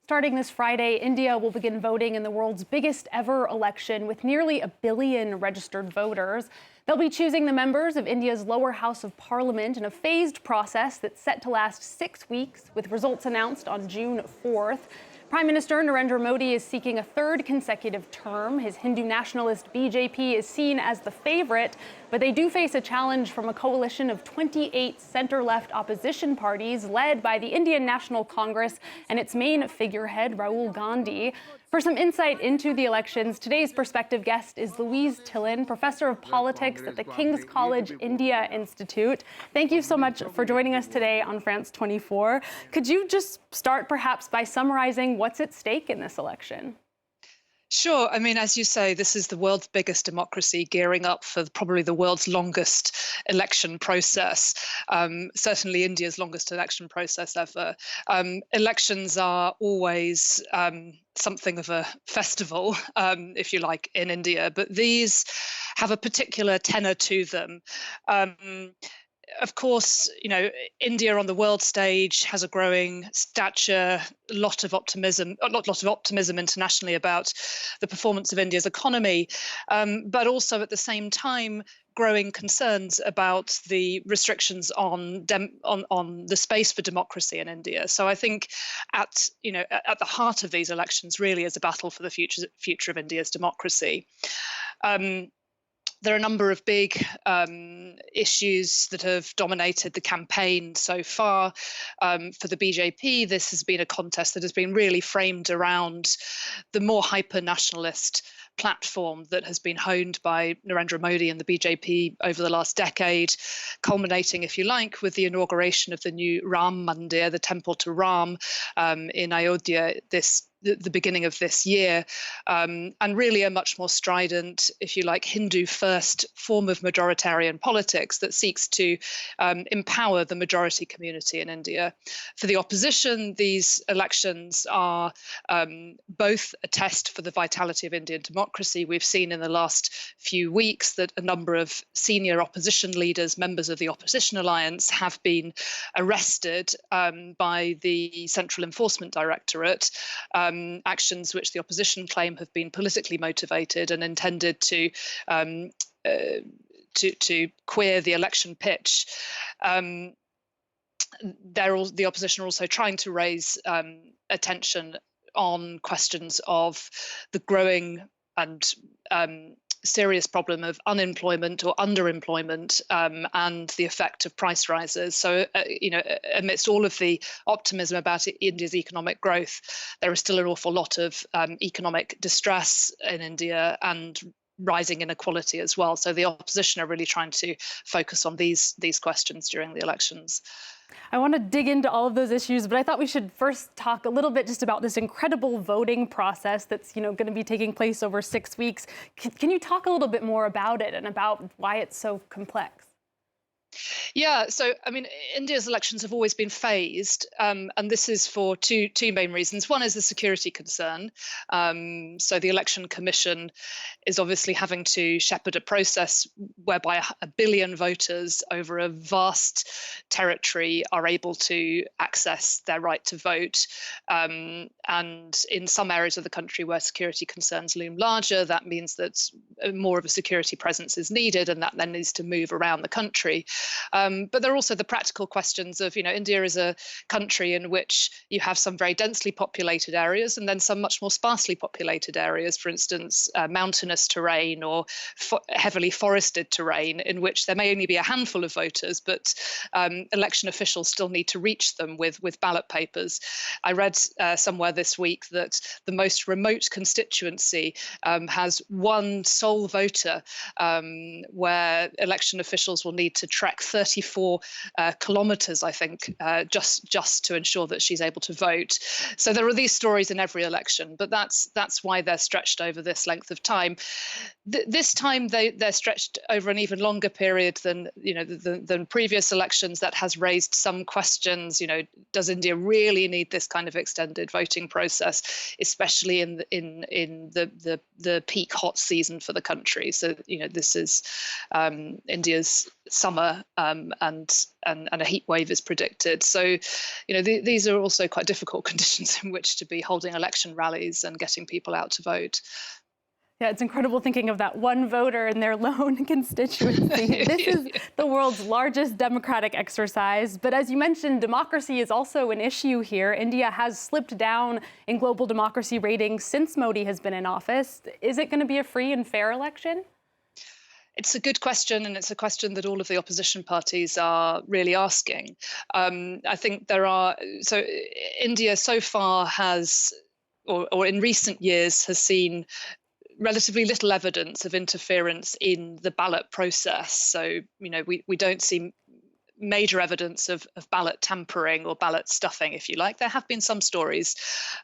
Starting this Friday, India will begin voting in the world's biggest ever election with nearly 1 billion registered voters. They'll be choosing the members of India's lower house of parliament in a phased process that's set to last 6 weeks, with results announced on June 4th. Prime Minister Narendra Modi is seeking a third consecutive term. His Hindu nationalist BJP is seen as the favorite, but they do face a challenge from a coalition of 28 center-left opposition parties led by the Indian National Congress and its main figurehead, Rahul Gandhi. For some insight into the elections, today's perspective guest is Louise Tillin, professor of politics at the King's College India Institute. Thank you so much for joining us today on France 24. Could you just start perhaps by summarizing what's at stake in this election? Sure. I mean, as you say, this is the world's biggest democracy gearing up for probably the world's longest election process, certainly India's longest election process ever. Elections are always something of a festival, if you like, in India, but these have a particular tenor to them. Of course, India on the world stage has a growing stature, a lot of optimism internationally about the performance of India's economy, but also at the same time, growing concerns about the restrictions on the space for democracy in India. So I think at the heart of these elections really is a battle for the future of India's democracy. There are a number of big issues that have dominated the campaign so far. For the BJP, this has been a contest that has been really framed around the more hyper-nationalist platform that has been honed by Narendra Modi and the BJP over the last decade, culminating, if you like, with the inauguration of the new Ram Mandir, the temple to Ram, in Ayodhya the beginning of this year, and really a much more strident, if you like, Hindu-first form of majoritarian politics that seeks to empower the majority community in India. For the opposition, these elections are both a test for the vitality of Indian democracy. We've seen in the last few weeks that a number of senior opposition leaders, members of the opposition alliance, have been arrested by the Central Enforcement Directorate. Actions which the opposition claim have been politically motivated and intended to queer the election pitch. The opposition are also trying to raise attention on questions of the growing and serious problem of unemployment or underemployment and the effect of price rises. So, amidst all of the optimism about India's economic growth, there is still an awful lot of economic distress in India and rising inequality as well. So the opposition are really trying to focus on these questions during the elections. I want to dig into all of those issues, but I thought we should first talk a little bit just about this incredible voting process that's, going to be taking place over 6 weeks. Can you talk a little bit more about it and about why it's so complex? Yeah, so I mean, India's elections have always been phased, and this is for two main reasons. One is the security concern. So the Election Commission is obviously having to shepherd a process whereby 1 billion voters over a vast territory are able to access their right to vote. And in some areas of the country where security concerns loom larger, that means that more of a security presence is needed, and that then needs to move around the country. But there are also the practical questions of, India is a country in which you have some very densely populated areas and then some much more sparsely populated areas, for instance, mountainous terrain or heavily forested terrain, in which there may only be a handful of voters, but election officials still need to reach them with ballot papers. I read somewhere this week that the most remote constituency has one sole voter, where election officials will need to trek 34 kilometers, I think, just to ensure that she's able to vote. So there are these stories in every election, but that's why they're stretched over this length of time. This time they're stretched over an even longer period than than previous elections. That has raised some questions. Does India really need this kind of extended voting process, especially in the peak hot season for the country? So this is India's summer and a heat wave is predicted. So, these are also quite difficult conditions in which to be holding election rallies and getting people out to vote. Yeah, it's incredible thinking of that one voter in their lone constituency. This is the world's largest democratic exercise. But as you mentioned, democracy is also an issue here. India has slipped down in global democracy ratings since Modi has been in office. Is it going to be a free and fair election? It's a good question, and it's a question that all of the opposition parties are really asking. I think India so far has, or in recent years, has seen relatively little evidence of interference in the ballot process. So, we don't see major evidence of ballot tampering or ballot stuffing, if you like. There have been some stories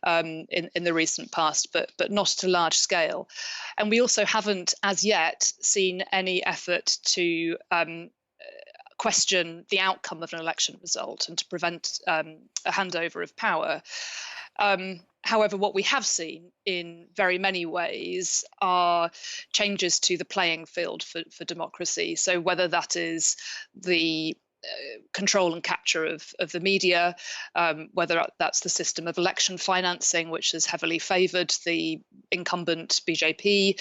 in the recent past, but not at a large scale. And we also haven't, as yet, seen any effort to question the outcome of an election result and to prevent a handover of power. However, what we have seen in very many ways are changes to the playing field for democracy. So whether that is the control and capture of the media, whether that's the system of election financing, which has heavily favoured the incumbent BJP.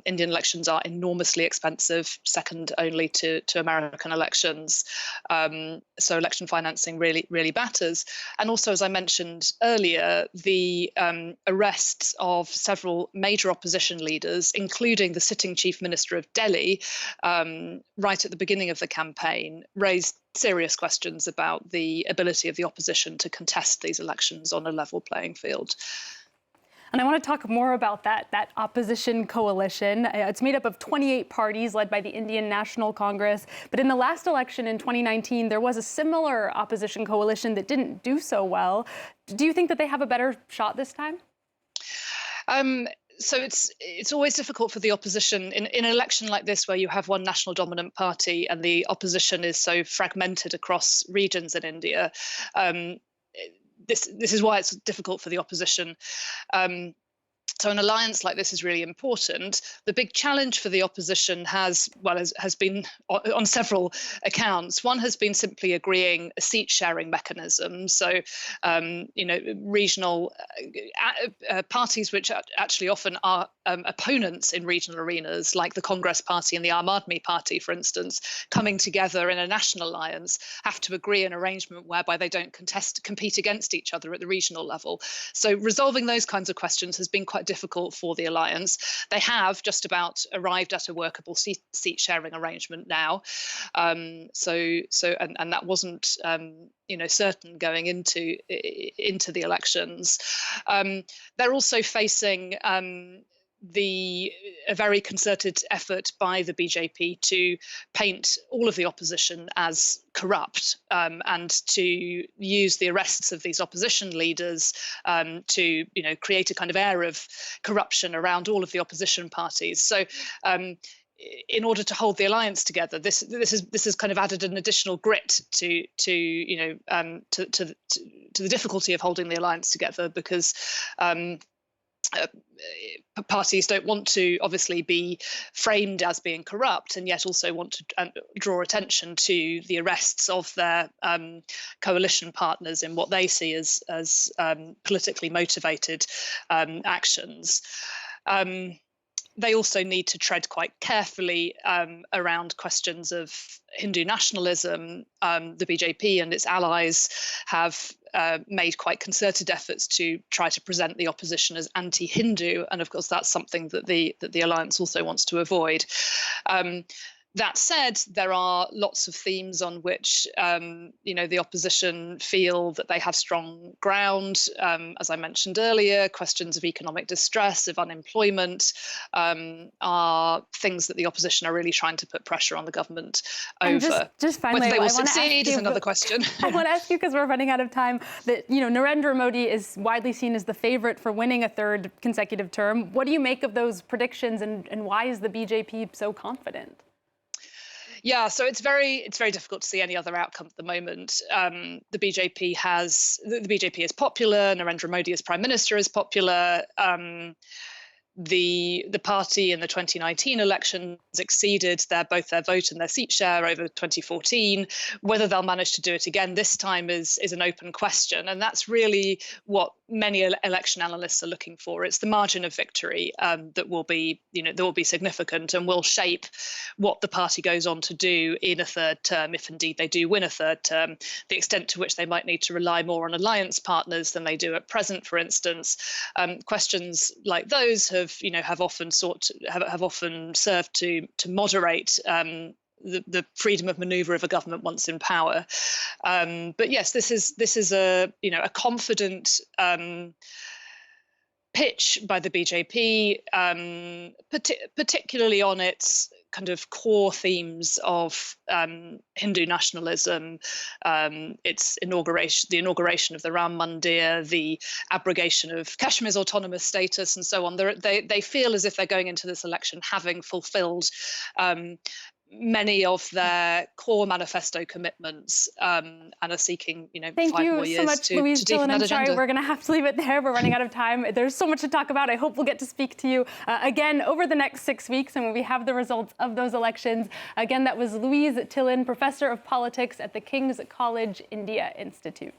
Indian elections are enormously expensive, second only to American elections. So election financing really matters. And also, as I mentioned earlier, the arrests of several major opposition leaders, including the sitting chief minister of Delhi, right at the beginning of the campaign, raised serious questions about the ability of the opposition to contest these elections on a level playing field. And I want to talk more about that opposition coalition. It's made up of 28 parties led by the Indian National Congress. But in the last election in 2019, there was a similar opposition coalition that didn't do so well. Do you think that they have a better shot this time? So it's always difficult for the opposition in an election like this, where you have one national dominant party and the opposition is so fragmented across regions in India. This is why it's difficult for the opposition. So an alliance like this is really important. The big challenge for the opposition has been on several accounts. One has been simply agreeing a seat sharing mechanism. So, regional parties, which actually often are opponents in regional arenas, like the Congress Party and the Aam Aadmi Party, for instance, coming together in a national alliance, have to agree an arrangement whereby they don't compete against each other at the regional level. So resolving those kinds of questions has been quite difficult for the alliance. They have just about arrived at a workable seat sharing arrangement now. And that wasn't certain going into the elections. They're also facing a very concerted effort by the BJP to paint all of the opposition as corrupt, and to use the arrests of these opposition leaders to create a kind of air of corruption around all of the opposition parties. So in order to hold the alliance together, this has kind of added an additional grit to the difficulty of holding the alliance together, because parties don't want to obviously be framed as being corrupt, and yet also want to draw attention to the arrests of their coalition partners in what they see as politically motivated actions. They also need to tread quite carefully around questions of Hindu nationalism. The BJP and its allies have made quite concerted efforts to try to present the opposition as anti-Hindu, and of course that's something that the alliance also wants to avoid. That said, there are lots of themes on which the opposition feel that they have strong ground. As I mentioned earlier, questions of economic distress, of unemployment, are things that the opposition are really trying to put pressure on the government over. Just finally, whether they will succeed is another question. I want to ask you, because we're running out of time, that Narendra Modi is widely seen as the favorite for winning a third consecutive term. What do you make of those predictions, and why is the BJP so confident? Yeah, so it's very difficult to see any other outcome at the moment. The BJP is popular. Narendra Modi as Prime Minister is popular. the party in the 2019 elections exceeded both their vote and their seat share over 2014. Whether they'll manage to do it again this time is an open question, and that's really what many election analysts are looking for. It's the margin of victory that will be significant and will shape what the party goes on to do in a third term, if indeed they do win a third term. The extent to which they might need to rely more on alliance partners than they do at present, for instance. Questions like those have often served to moderate the freedom of manoeuvre of a government once in power. But yes, this is a confident pitch by the BJP, particularly on its kind of core themes of Hindu nationalism, its the inauguration of the Ram Mandir, the abrogation of Kashmir's autonomous status, and so on. They feel as if they're going into this election having fulfilled many of their core manifesto commitments, and are seeking, 5 more years so much, to Louise deepen Tillin. that I'm sorry, agenda. we're going to have to leave it there. We're running out of time. There's so much to talk about. I hope we'll get to speak to you again over the next 6 weeks, and when we have the results of those elections. Again, that was Louise Tillin, professor of politics at the King's College India Institute.